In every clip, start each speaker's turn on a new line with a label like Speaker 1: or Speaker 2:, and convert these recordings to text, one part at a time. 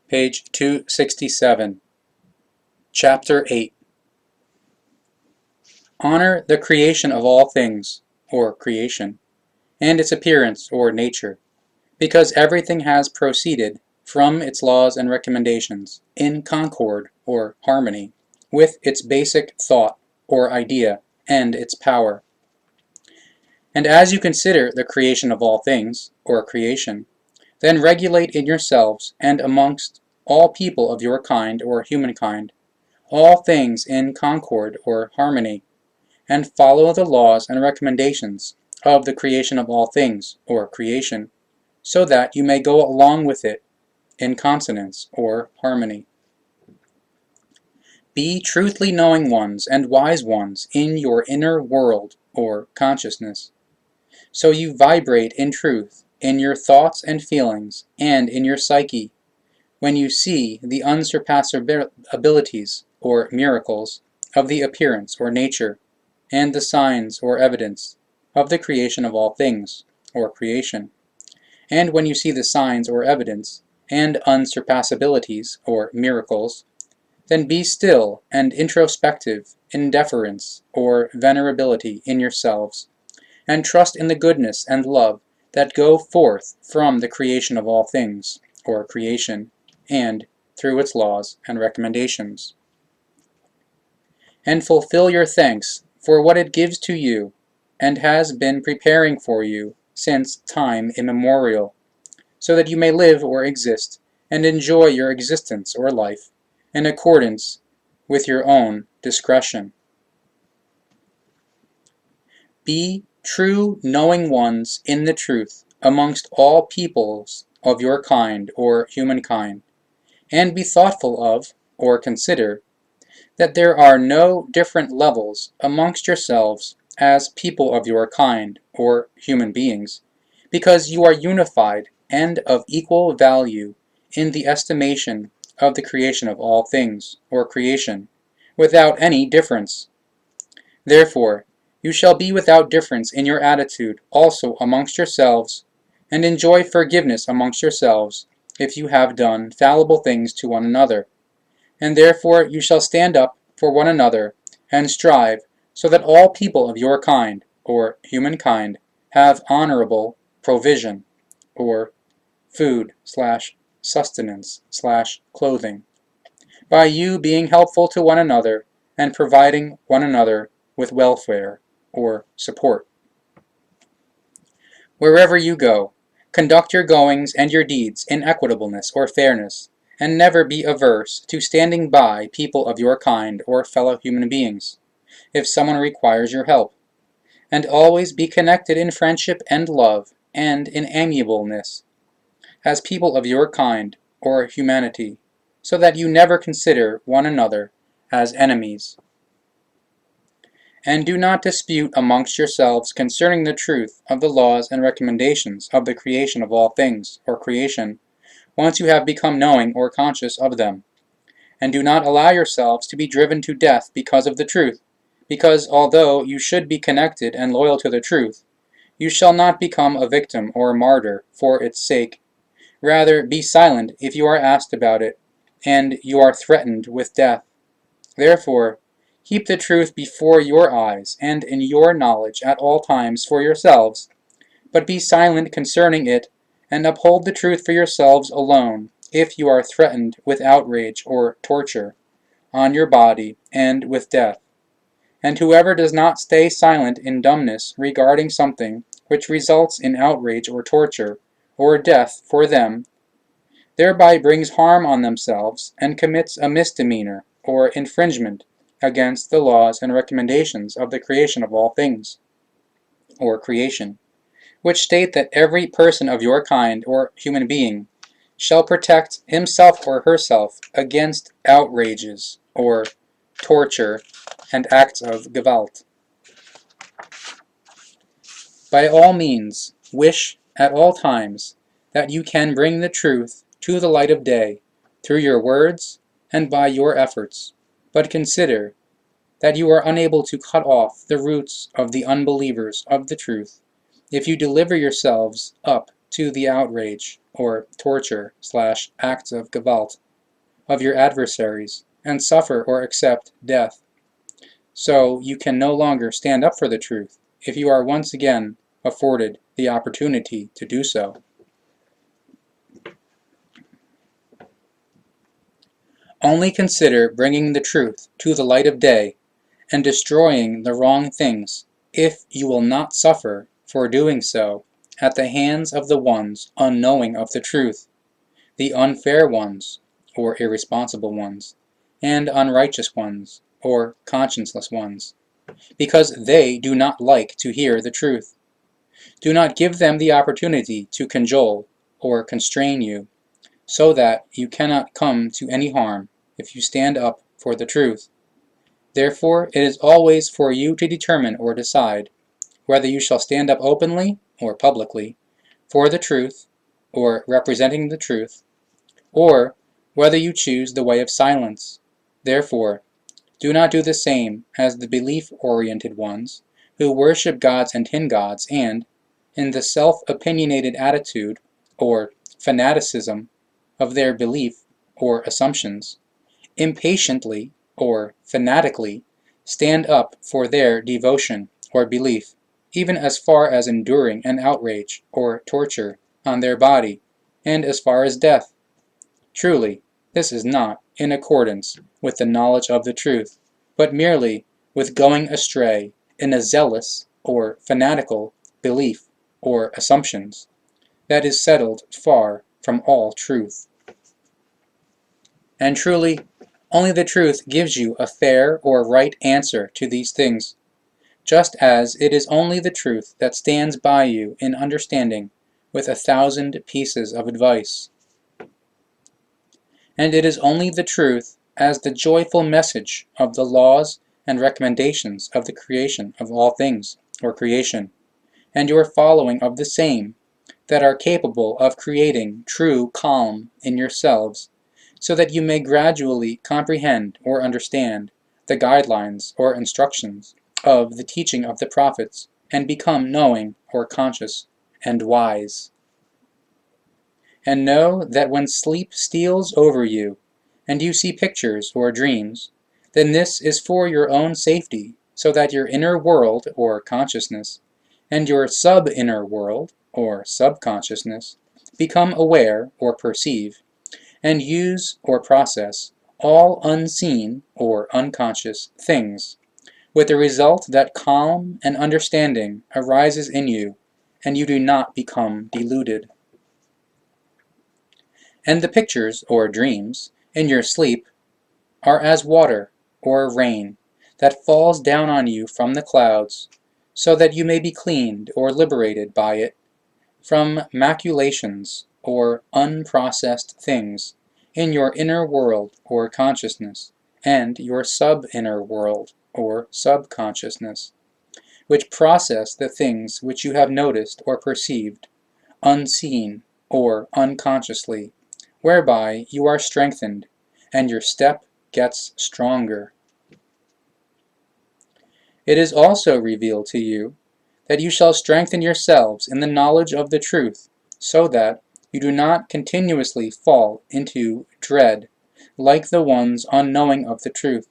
Speaker 1: Page 267, Chapter 8. Honor the creation of all things, or creation, and its appearance, or nature, because everything has proceeded from its laws and recommendations, in concord, or harmony, with its basic thought, or idea, and its power. And as you consider the creation of all things, or creation, then regulate in yourselves and amongst all people of your kind or humankind, all things in concord or harmony, and follow the laws and recommendations of the creation of all things or creation, so that you may go along with it in consonance or harmony. Be truthfully knowing ones and wise ones in your inner world or consciousness, so you vibrate in truth in your thoughts and feelings and in your psyche when you see the unsurpassed abilities or miracles of the appearance or nature and the signs or evidence of the creation of all things or creation, and when you see the signs or evidence and unsurpassabilities or miracles, then be still and introspective in deference or venerability in yourselves, and trust in the goodness and love that go forth from the creation of all things, or creation, and through its laws and recommendations. And fulfill your thanks for what it gives to you, and has been preparing for you since time immemorial, so that you may live or exist, and enjoy your existence or life, in accordance with your own discretion. Be true knowing ones in the truth amongst all peoples of your kind or humankind, and be thoughtful of, or consider, that there are no different levels amongst yourselves as people of your kind or human beings, because you are unified and of equal value in the estimation of the creation of all things, or creation, without any difference. Therefore, you shall be without difference in your attitude also amongst yourselves, and enjoy forgiveness amongst yourselves if you have done fallible things to one another. And therefore you shall stand up for one another, and strive so that all people of your kind, or humankind, have honorable provision, or food/sustenance/clothing, by you being helpful to one another and providing one another with welfare or support. Wherever you go, conduct your goings and your deeds in equitableness or fairness, and never be averse to standing by people of your kind or fellow human beings, if someone requires your help, and always be connected in friendship and love and in amiableness, as people of your kind or humanity, so that you never consider one another as enemies. And do not dispute amongst yourselves concerning the truth of the laws and recommendations of the creation of all things, or creation, once you have become knowing or conscious of them. And do not allow yourselves to be driven to death because of the truth, because although you should be connected and loyal to the truth, you shall not become a victim or a martyr for its sake. Rather, be silent if you are asked about it, and you are threatened with death. Therefore, keep the truth before your eyes and in your knowledge at all times for yourselves, but be silent concerning it, and uphold the truth for yourselves alone, if you are threatened with outrage or torture on your body and with death. And whoever does not stay silent in dumbness regarding something which results in outrage or torture, or death for them, thereby brings harm on themselves and commits a misdemeanor or infringement against the laws and recommendations of the creation of all things, or creation, which state that every person of your kind or human being shall protect himself or herself against outrages or torture and acts of Gewalt. By all means, wish at all times that you can bring the truth to the light of day through your words and by your efforts, but consider that you are unable to cut off the roots of the unbelievers of the truth if you deliver yourselves up to the outrage or torture / acts of Gewalt of your adversaries and suffer or accept death. So you can no longer stand up for the truth if you are once again afforded the opportunity to do so. Only consider bringing the truth to the light of day and destroying the wrong things if you will not suffer for doing so at the hands of the ones unknowing of the truth, the unfair ones, or irresponsible ones, and unrighteous ones, or conscienceless ones, because they do not like to hear the truth. Do not give them the opportunity to cajole or constrain you, so that you cannot come to any harm if you stand up for the truth. Therefore, it is always for you to determine or decide whether you shall stand up openly or publicly for the truth or representing the truth, or whether you choose the way of silence. Therefore, do not do the same as the belief-oriented ones who worship gods and tin gods and, in the self-opinionated attitude or fanaticism of their belief or assumptions, impatiently or fanatically stand up for their devotion or belief, even as far as enduring an outrage or torture on their body, and as far as death. Truly, this is not in accordance with the knowledge of the truth, but merely with going astray in a zealous or fanatical belief or assumptions that is settled far from all truth. And truly, only the truth gives you a fair or right answer to these things, just as it is only the truth that stands by you in understanding with 1,000 pieces of advice. And it is only the truth as the joyful message of the laws and recommendations of the creation of all things, or creation, and your following of the same, that are capable of creating true calm in yourselves, so that you may gradually comprehend or understand the guidelines or instructions of the teaching of the prophets, and become knowing or conscious and wise. And know that when sleep steals over you, and you see pictures or dreams, then this is for your own safety, so that your inner world or consciousness, and your sub-inner world or subconsciousness, become aware or perceive, and use or process all unseen or unconscious things, with the result that calm and understanding arises in you, and you do not become deluded. And the pictures, or dreams, in your sleep are as water, or rain, that falls down on you from the clouds, so that you may be cleaned or liberated by it from maculations, or unprocessed things, in your inner world, or consciousness, and your sub-inner world, or subconsciousness, which process the things which you have noticed or perceived, unseen or unconsciously, whereby you are strengthened, and your step gets stronger. It is also revealed to you that you shall strengthen yourselves in the knowledge of the truth, so that you do not continuously fall into dread, like the ones unknowing of the truth,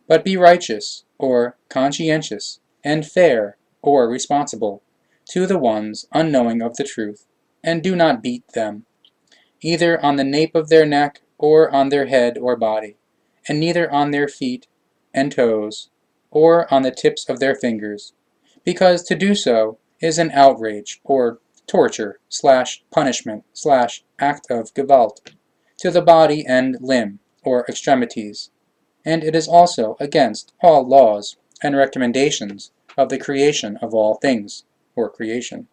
Speaker 1: but be righteous, or conscientious, and fair, or responsible, to the ones unknowing of the truth, and do not beat them, either on the nape of their neck, or on their head or body, and neither on their feet and toes, or on the tips of their fingers, because to do so is an outrage, or torture / punishment / act of Gewalt, to the body and limb, or extremities, and it is also against all laws and recommendations of the creation of all things, or creation.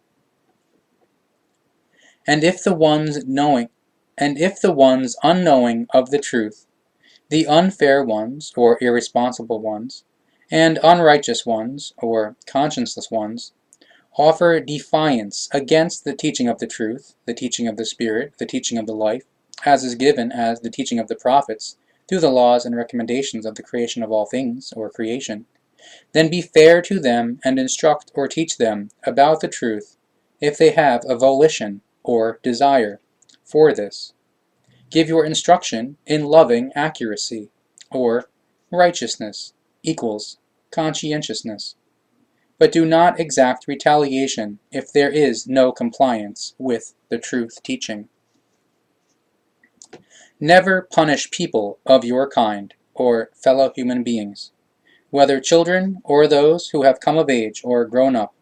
Speaker 1: And if the ones unknowing of the truth, the unfair ones, or irresponsible ones, and unrighteous ones, or conscienceless ones, offer defiance against the teaching of the truth, the teaching of the Spirit, the teaching of the life, as is given as the teaching of the prophets, through the laws and recommendations of the creation of all things, or creation, then be fair to them and instruct or teach them about the truth, if they have a volition or desire for this. Give your instruction in loving accuracy, or righteousness equals conscientiousness. But do not exact retaliation if there is no compliance with the truth teaching. Never punish people of your kind, or fellow human beings, whether children or those who have come of age or grown up.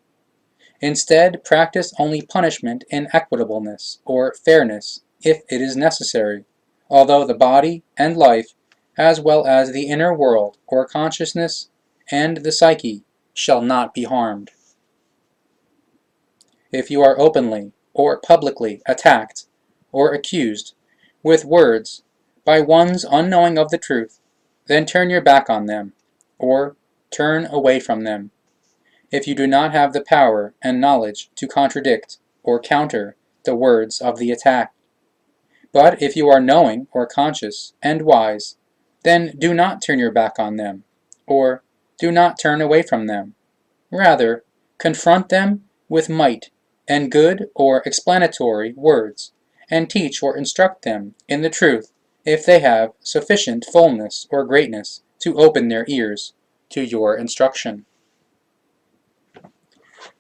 Speaker 1: Instead, practice only punishment in equitableness or fairness if it is necessary, although the body and life, as well as the inner world or consciousness and the psyche, shall not be harmed. If you are openly or publicly attacked or accused with words by ones unknowing of the truth, then turn your back on them, or turn away from them, if you do not have the power and knowledge to contradict or counter the words of the attack. But if you are knowing or conscious and wise, then do not turn your back on them, or do not turn away from them. Rather, confront them with might and good or explanatory words, and teach or instruct them in the truth if they have sufficient fullness or greatness to open their ears to your instruction.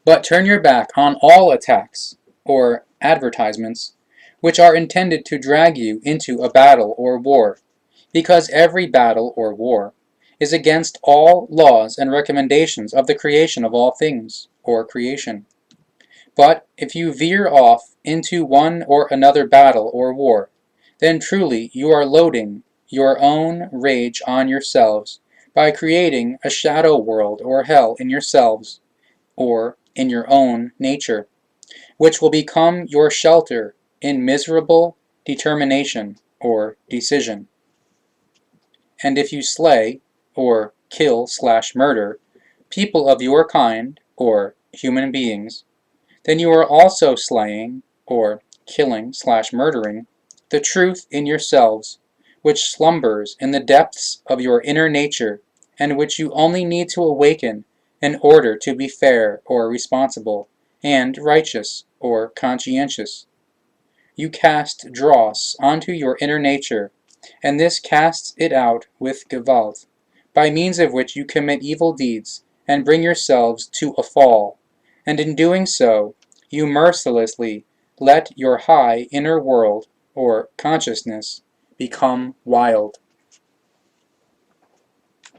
Speaker 1: But turn your back on all attacks, or advertisements, which are intended to drag you into a battle or war, because every battle or war is against all laws and recommendations of the creation of all things, or creation. But if you veer off into one or another battle or war, then truly you are loading your own rage on yourselves by creating a shadow world or hell in yourselves, or in your own nature, which will become your shelter in miserable determination or decision. And if you slay, or kill/murder, people of your kind, or human beings, then you are also slaying, or killing/murdering, the truth in yourselves, which slumbers in the depths of your inner nature, and which you only need to awaken in order to be fair or responsible, and righteous or conscientious. You cast dross onto your inner nature, and this casts it out with Gewalt, by means of which you commit evil deeds and bring yourselves to a fall, and in doing so, you mercilessly let your high inner world, or consciousness, become wild.